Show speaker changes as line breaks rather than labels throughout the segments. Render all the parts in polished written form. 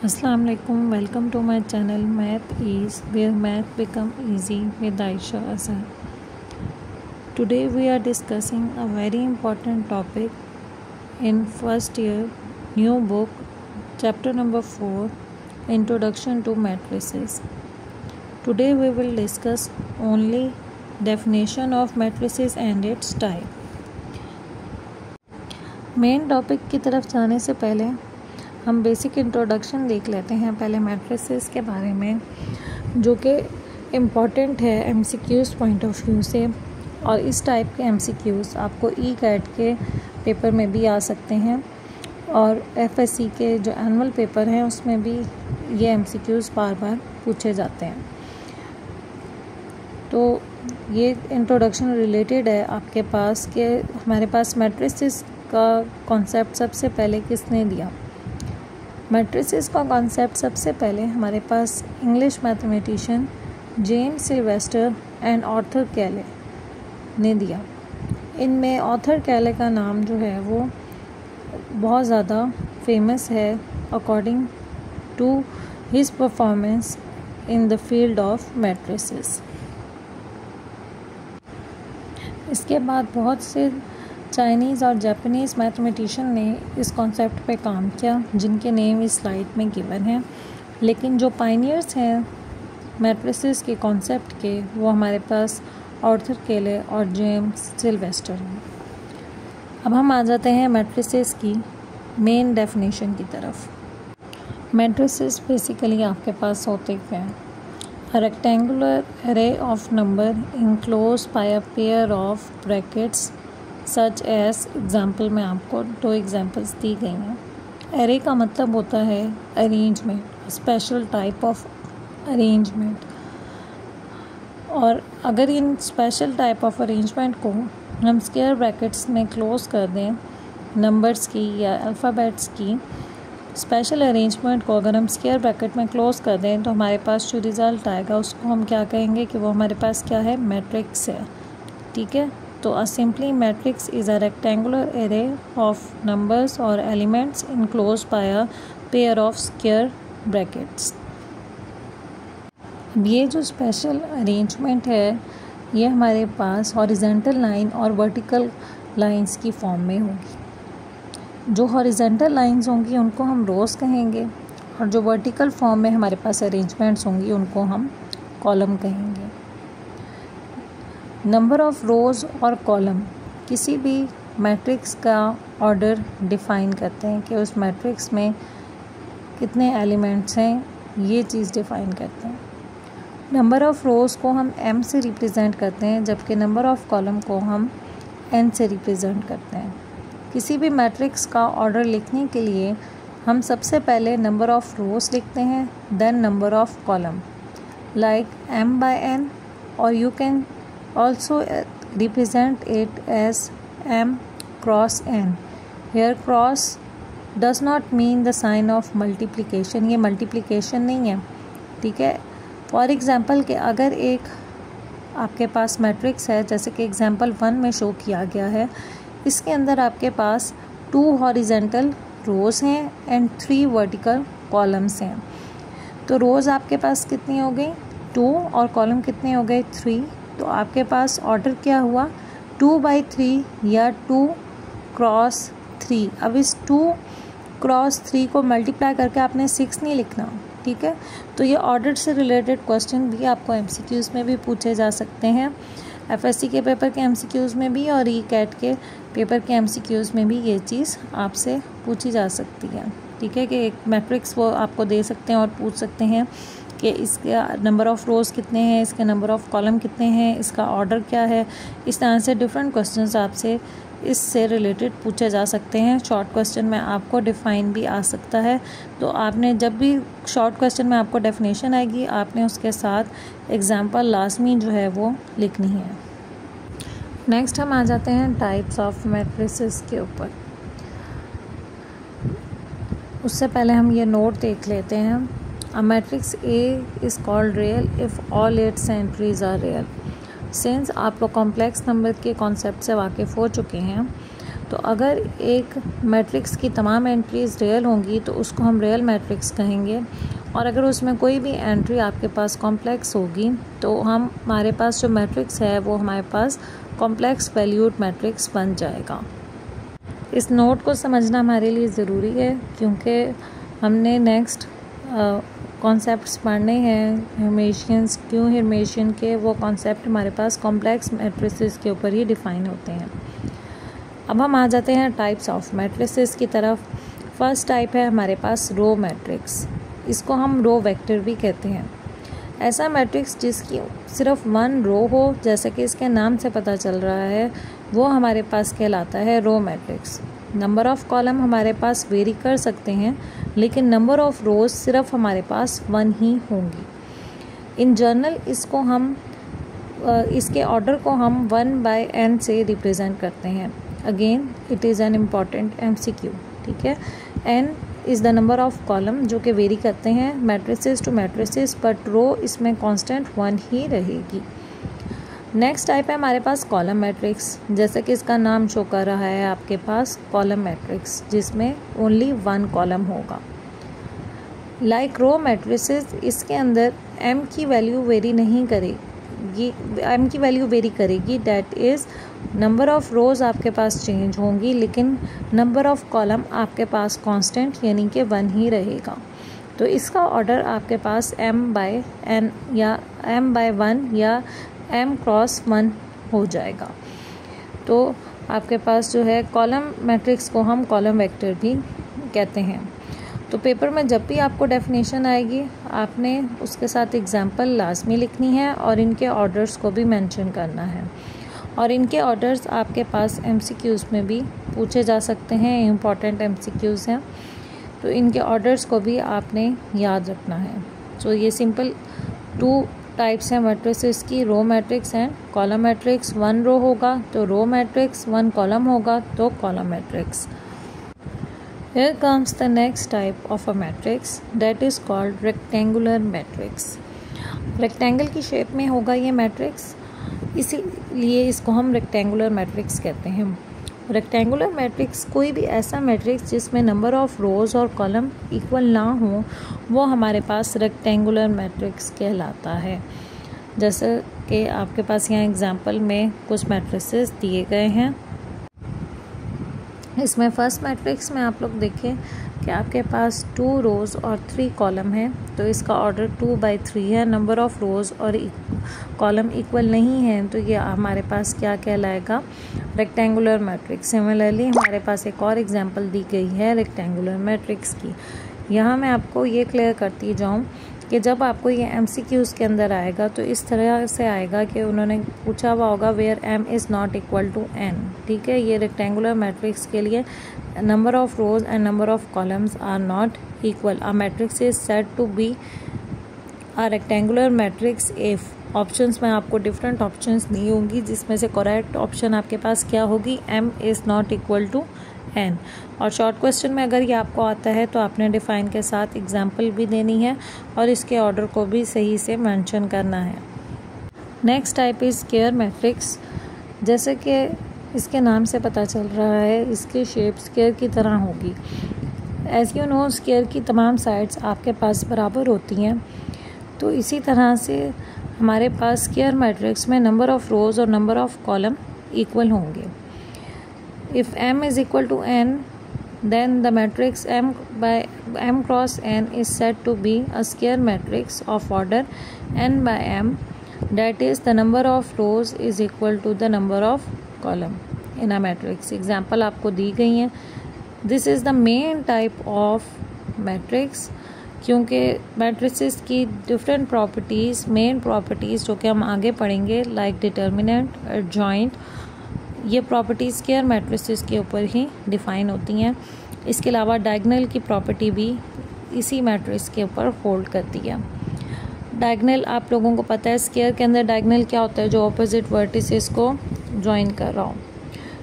Assalamu alaikum. Welcome to my channel Math Ease, where math become easy with Aisha Azhar. Today we are discussing a very important topic in first year new book, chapter number 4, Introduction to Matrices. Today we will discuss only definition of matrices and its type. Main topic की तरफ जाने से पहले हम basic introduction देख लेते हैं पहले मैट्रिसेस के बारे में, जो कि इम्पॉर्टेंट है एमसीक्यूज़ पॉइंट ऑफ व्यू से। और इस टाइप के एमसीक्यूज़ आपको ई कैट के पेपर में भी आ सकते हैं और एफएससी के जो एनुअल पेपर हैं उसमें भी ये एमसीक्यूज़ बार बार पूछे जाते हैं। तो ये इंट्रोडक्शन रिलेटेड है आपके पास कि हमारे पास मैट्रिसेस का कॉन्सेप्ट सबसे पहले किसने दिया। मैट्रिसेस का कॉन्सेप्ट सबसे पहले हमारे पास English mathematician James Sylvester and Arthur Cayley ने दिया। इनमें आर्थर कैले का नाम जो है वो बहुत ज़्यादा फेमस है according to his performance in the field of matrices. इसके बाद बहुत से चाइनीज़ और जापानीज़ मैथमेटिशियन ने इस कॉन्सेप्ट पे काम किया, जिनके नेम इस स्लाइड में गिवन है। लेकिन जो पायनियर्स हैं मैट्रिसेस के कॉन्सेप्ट के, वो हमारे पास आर्थर कैले और जेम्स सिल्वेस्टर हैं। अब हम आ जाते हैं मैट्रिसेस की मेन डेफिनेशन की तरफ। मैट्रिसेस बेसिकली आपके पास होते क्या हैं? A rectangular array of number enclosed by a pair of brackets such as example में आपको 2 एग्जाम्पल्स दी गई हैं। एरे का मतलब होता है arrangement, special type of arrangement. और अगर इन स्पेशल टाइप ऑफ अरेंजमेंट को हम स्क्वायर ब्रैकेट्स में क्लोज कर दें, नंबर्स की या अल्फ़ाबेट्स की स्पेशल अरेंजमेंट को अगर हम स्क्वायर ब्रैकेट में क्लोज कर दें तो हमारे पास जो रिज़ल्ट आएगा उसको हम क्या कहेंगे कि वो हमारे पास क्या है, मैट्रिक्स है। ठीक है, तो uh simply matrix is a rectangular array of numbers और elements enclosed by a pair of square brackets. ये जो स्पेशल अरेंजमेंट है ये हमारे पास हॉरिजेंटल लाइन और वर्टिकल लाइंस की फॉर्म में होगी। जो हॉरिजेंटल लाइंस होंगी उनको हम रोज़ कहेंगे और जो वर्टिकल फॉर्म में हमारे पास अरेंजमेंट्स होंगी उनको हम कॉलम कहेंगे। नंबर ऑफ़ रोज़ और कॉलम किसी भी मैट्रिक्स का ऑर्डर डिफ़ाइन करते हैं कि उस मैट्रिक्स में कितने एलिमेंट्स हैं, ये चीज़ डिफ़ाइन करते हैं। नंबर ऑफ़ रोज़ को हम m से रिप्रेजेंट करते हैं, जबकि नंबर ऑफ़ कॉलम को हम n से रिप्रेजेंट करते हैं। किसी भी मैट्रिक्स का ऑर्डर लिखने के लिए हम सबसे पहले नंबर ऑफ़ रोज़ लिखते हैं, then number of column like m/n, और you can also represent it as m cross n. Here cross does not mean the sign of multiplication, ये multiplication नहीं है। ठीक है, फॉर एग्ज़ाम्पल कि अगर एक आपके पास मैट्रिक्स है जैसे कि एग्ज़ाम्पल 1 में शो किया गया है, इसके अंदर आपके पास 2 हॉरिजेंटल रोज़ हैं एंड 3 वर्टिकल कॉलम्स हैं। तो रोज़ आपके पास कितनी हो गई, 2, और कॉलम कितने हो गए, 3। तो आपके पास ऑर्डर क्या हुआ, 2/3 या 2 क्रॉस 3। अब इस 2 क्रॉस 3 को मल्टीप्लाई करके आपने 6 नहीं लिखना। ठीक है, तो ये ऑर्डर से रिलेटेड क्वेश्चन भी आपको एमसीक्यूज़ में भी पूछे जा सकते हैं, एफएससी के पेपर के एमसीक्यूज़ में भी और ई कैट के पेपर के एमसीक्यूज़ में भी ये चीज़ आपसे पूछी जा सकती है। ठीक है, कि एक मैट्रिक्स वो आपको दे सकते हैं और पूछ सकते हैं कि इसका नंबर ऑफ़ रोज़ कितने हैं, इसके नंबर ऑफ़ कॉलम कितने हैं, इसका ऑर्डर क्या है। इस तरह से डिफरेंट क्वेश्चंस आपसे इससे रिलेटेड पूछे जा सकते हैं। शॉर्ट क्वेश्चन में आपको डिफ़ाइन भी आ सकता है। तो आपने जब भी शॉर्ट क्वेश्चन में आपको डेफिनेशन आएगी, आपने उसके साथ एग्जांपल लाजमी जो है वो लिखनी है। नेक्स्ट हम आ जाते हैं टाइप्स ऑफ मैट्रिसेस के ऊपर। उससे पहले हम ये नोट देख लेते हैं। A matrix A is called real if all its entries are real. Since आप लोग कॉम्प्लेक्स नंबर के कॉन्सेप्ट से वाकिफ़ हो चुके हैं तो अगर एक मैट्रिक्स की तमाम एंट्रीज़ रियल होंगी तो उसको हम रियल मैट्रिक्स कहेंगे, और अगर उसमें कोई भी एंट्री आपके पास कॉम्प्लेक्स होगी तो हमारे पास जो मैट्रिक्स है वो हमारे पास कॉम्प्लेक्स वैल्यूड मैट्रिक्स बन जाएगा। इस नोट को समझना हमारे लिए ज़रूरी है क्योंकि हमने नेक्स्ट कॉन्सेप्ट्स पढ़ने हैं हर्मिशियंस, क्यों हर्मिशियन के वो कॉन्सेप्ट हमारे पास कॉम्प्लेक्स मैट्रिसेस के ऊपर ही डिफ़ाइन होते हैं। अब हम आ जाते हैं टाइप्स ऑफ मैट्रिसेस की तरफ। फर्स्ट टाइप है हमारे पास रो मैट्रिक्स, इसको हम रो वेक्टर भी कहते हैं। ऐसा मैट्रिक्स जिसकी सिर्फ वन रो हो, जैसे कि इसके नाम से पता चल रहा है, वो हमारे पास कहलाता है row matrix. Number of column हमारे पास वेरी कर सकते हैं, लेकिन नंबर ऑफ़ रोज सिर्फ हमारे पास वन ही होंगी। इन जनरल इसको हम इसके ऑर्डर को हम 1/n से रिप्रेजेंट करते हैं। Again it is an important MCQ, ठीक है। n is the number of column जो कि वेरी करते हैं मैट्रिसेस टू मैट्रिसेस, बट रो इसमें कांस्टेंट 1 ही रहेगी। नेक्स्ट टाइप है हमारे पास कॉलम मैट्रिक्स, जैसे कि इसका नाम शो कर रहा है आपके पास कॉलम मैट्रिक्स, जिसमें ओनली 1 कॉलम होगा। लाइक रो मैट्रिसेस, इसके अंदर m की वैल्यू वेरी नहीं करेगी, m की वैल्यू वेरी करेगी, डैट इज़ नंबर ऑफ़ रोज़ आपके पास चेंज होंगी, लेकिन नंबर ऑफ़ कॉलम आपके पास कांस्टेंट यानी कि 1 ही रहेगा। तो इसका ऑर्डर आपके पास m/n या m/1 या m×1 हो जाएगा। तो आपके पास जो है कॉलम मैट्रिक्स को हम कॉलम वेक्टर भी कहते हैं। तो पेपर में जब भी आपको डेफिनेशन आएगी आपने उसके साथ एग्जांपल लाजमी लिखनी है और इनके ऑर्डर्स को भी मेंशन करना है, और इनके ऑर्डर्स आपके पास MCQs में भी पूछे जा सकते हैं, इम्पॉर्टेंट MCQs हैं, तो इनके ऑर्डर्स को भी आपने याद रखना है। तो ये सिंपल 2 टाइप्स हैं मैट्रिसेस की, row matrix and column matrix. 1 row होगा तो रो मैट्रिक्स, 1 कॉलम होगा तो column matrix. Here comes the next type of a matrix that is called rectangular matrix. Rectangle की शेप में होगा ये मैट्रिक्स, इसीलिए इसको हम रेक्टेंगुलर मैट्रिक्स कहते हैं। रेक्टेंगुलर मैट्रिक्स कोई भी ऐसा मैट्रिक्स जिसमें नंबर ऑफ़ रोज़ और कॉलम इक्वल ना हो, वो हमारे पास रेक्टेंगुलर मैट्रिक्स कहलाता है। जैसे कि आपके पास यहाँ एग्जांपल में कुछ मैट्रिसेस दिए गए हैं। इसमें फर्स्ट मैट्रिक्स में आप लोग देखें कि आपके पास 2 रोज़ और 3 कॉलम है, तो इसका ऑर्डर 2/3 है। नंबर ऑफ़ रोज़ और कॉलम इक्वल नहीं है, तो ये हमारे पास क्या कहलाएगा, रेक्टेंगुलर मैट्रिक्स। सिमिलरली हमारे पास एक और एग्जांपल दी गई है रेक्टेंगुलर मैट्रिक्स की। यहाँ मैं आपको ये क्लियर करती जाऊँ कि जब आपको ये MCQs के अंदर आएगा तो इस तरह से आएगा कि उन्होंने पूछा हुआ होगा where m is not equal to n, ठीक है। ये रेक्टेंगुलर मैट्रिक्स के लिए number of rows and number of columns are not equal, a matrix is said to be a rectangular matrix if. Options में आपको डिफरेंट ऑप्शंस दी होंगी, जिसमें से करेक्ट ऑप्शन आपके पास क्या होगी, m is not equal to n। और short question में अगर ये आपको आता है तो आपने डिफ़ाइन के साथ एग्जांपल भी देनी है और इसके ऑर्डर को भी सही से मेंशन करना है। Next type is square matrix. जैसे कि इसके नाम से पता चल रहा है, इसकी शेप स्क्वायर की तरह होगी। एज़ यू नो स्क्वायर की तमाम साइड्स आपके पास बराबर होती हैं, तो इसी तरह से हमारे पास स्क्वायर मैट्रिक्स में नंबर ऑफ़ रोज़ और नंबर ऑफ़ कॉलम इक्वल होंगे। If m is equal to n, then the matrix m×n is said to be a square matrix of order n/m, that is the number of rows is equal to the number of column in a matrix. Example आपको दी गई हैं। This is the main type of matrix, क्योंकि matrices की different properties, main properties जो कि हम आगे पढ़ेंगे, लाइक डिटर्मिनेंट, एडजॉइंट, ये प्रॉपर्टीज़ स्क्वायर मैट्रिसेस के ऊपर ही डिफ़ाइन होती हैं। इसके अलावा डायगोनल की प्रॉपर्टी भी इसी मैट्रिक्स के ऊपर होल्ड करती है। डायगोनल आप लोगों को पता है, स्क्वायर के अंदर डायगोनल क्या होता है, जो ऑपोजिट वर्टिसेस को जॉइन कर रहा हो।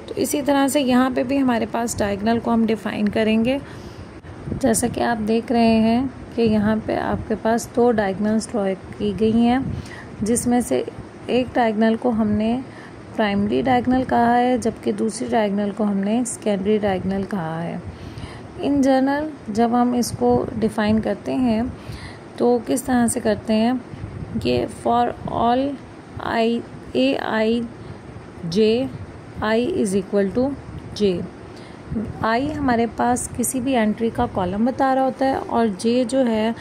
तो इसी तरह से यहाँ पे भी हमारे पास डायगोनल को हम डिफ़ाइन करेंगे। जैसा कि आप देख रहे हैं कि यहाँ पे आपके पास 2 डायगोनल्स ड्रॉ की गई हैं, जिसमें से एक डायगोनल को हमने प्राइमरी डायगोनल कहा है, जबकि दूसरी डायगोनल को हमने सेकेंडरी डायगोनल कहा है। इन जनरल जब हम इसको डिफ़ाइन करते हैं तो किस तरह से करते हैं कि for all I A I J I is equal to J. I हमारे पास किसी भी एंट्री का कॉलम बता रहा होता है और जे जो है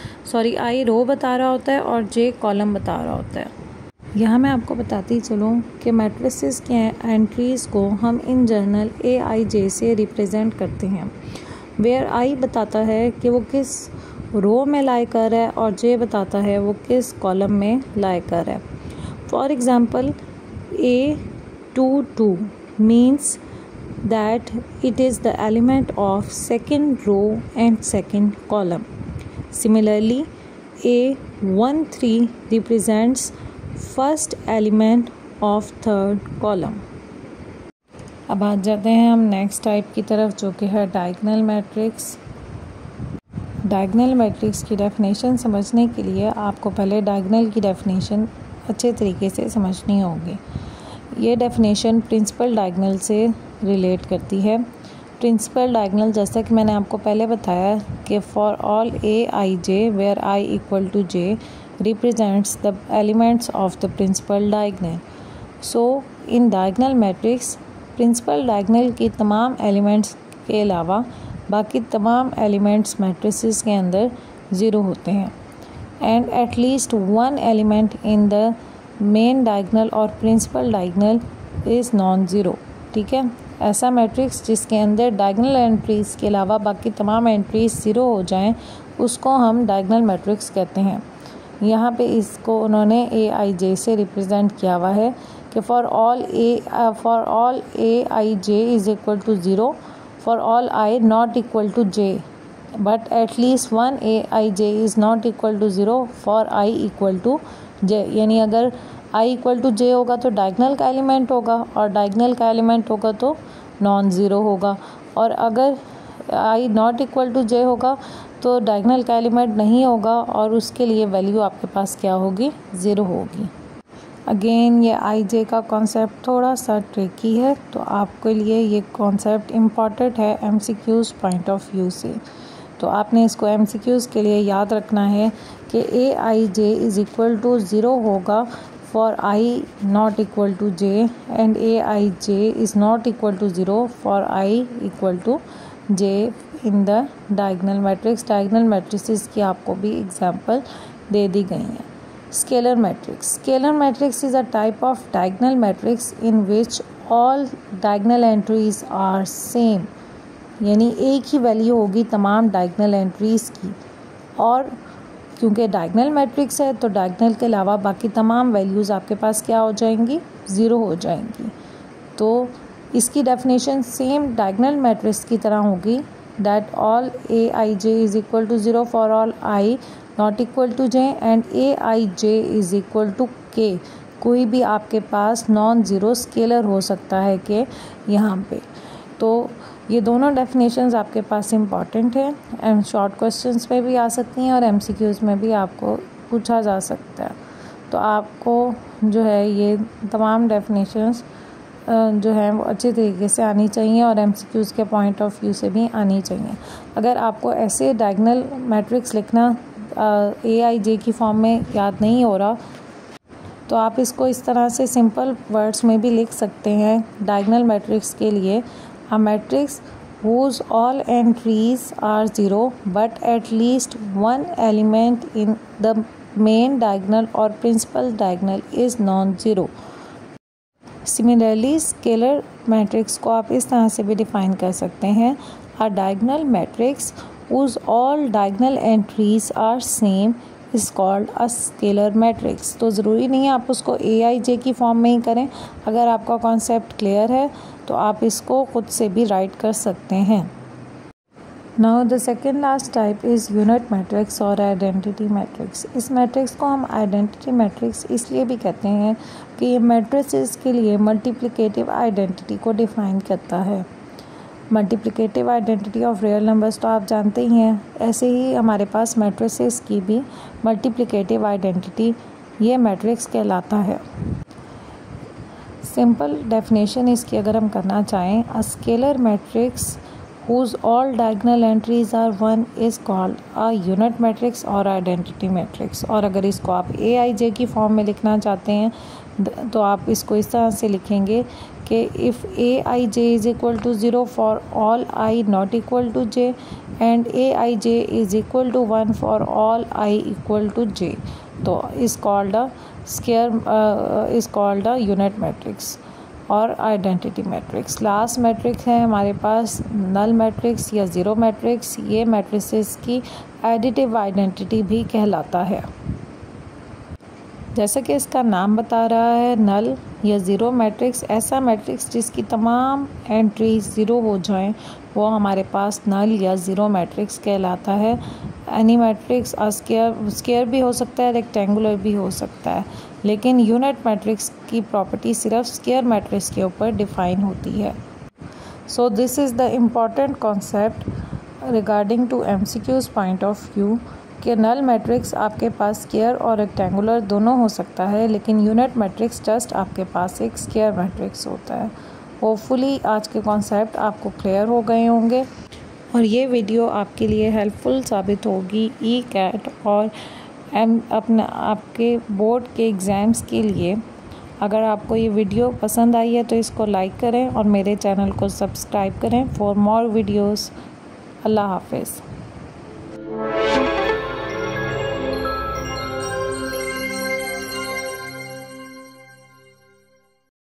आई रो बता रहा होता है और जे कॉलम बता रहा होता है। यहाँ मैं आपको बताती चलूँ कि मैट्रिसेस के एंट्रीज़ को हम इन जनरल ए आई जे से रिप्रेजेंट करते हैं, वेयर आई बताता है कि वो किस रो में लाई कर है और जे बताता है वो किस कॉलम में लाई कर है। For example A22 means that it is the element of second row and second column. Similarly, A13 represents first element of third column. अब आ जाते हैं हम नेक्स्ट टाइप की तरफ, जो कि है डायगोनल मैट्रिक्स। डायगोनल मैट्रिक्स की डेफिनेशन समझने के लिए आपको पहले डायगोनल की डेफिनेशन अच्छे तरीके से समझनी होगी। ये डेफिनेशन प्रिंसिपल डायगोनल से रिलेट करती है। प्रिंसिपल डायगोनल, जैसा कि मैंने आपको पहले बताया कि for all A I J where I equal to J represents the elements of the principal diagonal. So in diagonal matrix principal diagonal की तमाम एलिमेंट्स के अलावा बाकी तमाम एलिमेंट्स मैट्रिसेस के अंदर ज़ीरो होते हैं and at least one element in the main diagonal और principal diagonal is non zero. ठीक है, ऐसा मैट्रिक्स जिसके अंदर डायगोनल एंट्रीज़ के अलावा बाकी तमाम एंट्रीज़ ज़ीरो हो जाएं उसको हम डायगोनल मैट्रिक्स कहते हैं। यहाँ पे इसको उन्होंने ए आई जे से रिप्रेजेंट किया हुआ है कि for all A I J is equal to zero for all I not equal to J but at least one A I J is not equal to zero for I equal to J. यानी अगर आई equal to जे होगा तो diagonal का element होगा और diagonal का element होगा तो नॉन ज़ीरो होगा, और अगर आई नॉट इक्वल टू जे होगा तो डायगोनल का एलिमेंट नहीं होगा और उसके लिए वैल्यू आपके पास क्या होगी, ज़ीरो होगी। अगेन ये आई जे का कॉन्सेप्ट थोड़ा सा ट्रिकी है, तो आपके लिए ये कॉन्सेप्ट इम्पॉर्टेंट है MCQs पॉइंट ऑफ व्यू से। तो आपने इसको MCQs के लिए याद रखना है कि A I J is equal to zero होगा for I not equal to J and A I J is not equal to zero for I equal to J in the diagonal matrix. Diagonal matrices की आपको भी example दे दी गई हैं। Scalar matrix. Scalar matrix is a type of diagonal matrix in which all diagonal entries are same, यानी एक ही value होगी तमाम डायगोनल एंट्रीज़ की, और क्योंकि डायगोनल मैट्रिक्स है तो डायगोनल के अलावा बाकी तमाम वैल्यूज़ आपके पास क्या हो जाएंगी, ज़ीरो हो जाएंगी। तो इसकी डेफिनेशन सेम डायगोनल मैट्रिक्स की तरह होगी, that all A I J is equal to zero for all I not equal to J and A I J is equal to K. कोई भी आपके पास नॉन ज़ीरो स्केलर हो सकता है कि यहाँ पे। तो ये दोनों डेफिनेशंस आपके पास इम्पॉर्टेंट है एंड शॉर्ट क्वेश्चंस में भी आ सकती हैं और MCQs में भी आपको पूछा जा सकता है। तो आपको जो है ये तमाम डेफिनेशंस जो है वो अच्छे तरीके से आनी चाहिए और MCQs के पॉइंट ऑफ व्यू से भी आनी चाहिए। अगर आपको ऐसे डायगोनल मैट्रिक्स लिखना AIJ की फॉर्म में याद नहीं हो रहा तो आप इसको इस तरह से सिंपल वर्ड्स में भी लिख सकते हैं। डायगोनल मैट्रिक्स के लिए a matrix whose all entries are zero but at least one element in the main diagonal or principal diagonal is non-zero. Similarly, scalar matrix को आप इस तरह से भी डिफाइन कर सकते हैं, a diagonal matrix whose all diagonal entries are same is called a scalar matrix. तो ज़रूरी नहीं है आप उसको AIJ की फॉर्म में ही करें। अगर आपका कॉन्सेप्ट क्लियर है तो आप इसको खुद से भी राइट कर सकते हैं। Now the second last type is unit matrix और आइडेंटिटी मैट्रिक्स। इस मैट्रिक्स को हम आइडेंटिटी मैट्रिक्स इसलिए भी कहते हैं कि ये मैट्रिसेस के लिए मल्टीप्लिकेटिव आइडेंटिटी को डिफ़ाइन करता है। Multiplicative identity of real numbers तो आप जानते ही हैं, ऐसे ही हमारे पास मैट्रिसेस की भी मल्टीप्लिकेटिव आइडेंटिटी ये मैट्रिक्स कहलाता है। सिंपल डेफिनेशन इसकी अगर हम करना चाहें, a scalar matrix whose all diagonal entries are 1 is called a unit matrix और identity matrix। और अगर इसको आप AIJ की फॉर्म में लिखना चाहते हैं तो आप इसको इस तरह से लिखेंगे कि if AIJ is equal to 0 for all I not equal to J and AIJ is equal to 1 for all I equal to J, तो is called a unit matrix और आइडेंटिटी मैट्रिक्स। लास्ट मैट्रिक्स है हमारे पास null matrix या zero matrix. ये matrices की additive identity भी कहलाता है। जैसा कि इसका नाम बता रहा है, नल या ज़ीरो मैट्रिक्स ऐसा मैट्रिक्स जिसकी तमाम एंट्रीज ज़ीरो हो जाएं, वो हमारे पास नल या ज़ीरो मैट्रिक्स कहलाता है। एनी मैट्रिक्स स्क्वायर भी हो सकता है, रेक्टेंगुलर भी हो सकता है, लेकिन यूनिट मैट्रिक्स की प्रॉपर्टी सिर्फ स्क्वायर मैट्रिक्स के ऊपर डिफ़ाइन होती है। So this is the important concept regarding to MCQ's point of view कि नल मैट्रिक्स आपके पास स्क्वायर और रेक्टेंगुलर दोनों हो सकता है, लेकिन यूनिट मैट्रिक्स जस्ट आपके पास एक स्क्वायर मैट्रिक्स होता है। होपफुली आज के कॉन्सेप्ट आपको क्लियर हो गए होंगे और ये वीडियो आपके लिए हेल्पफुल साबित होगी ECAT और आपके बोर्ड के एग्ज़ाम्स के लिए। अगर आपको ये वीडियो पसंद आई है तो इसको लाइक करें और मेरे चैनल को सब्सक्राइब करें फॉर मोर वीडियोस। अल्लाह हाफ़िज़।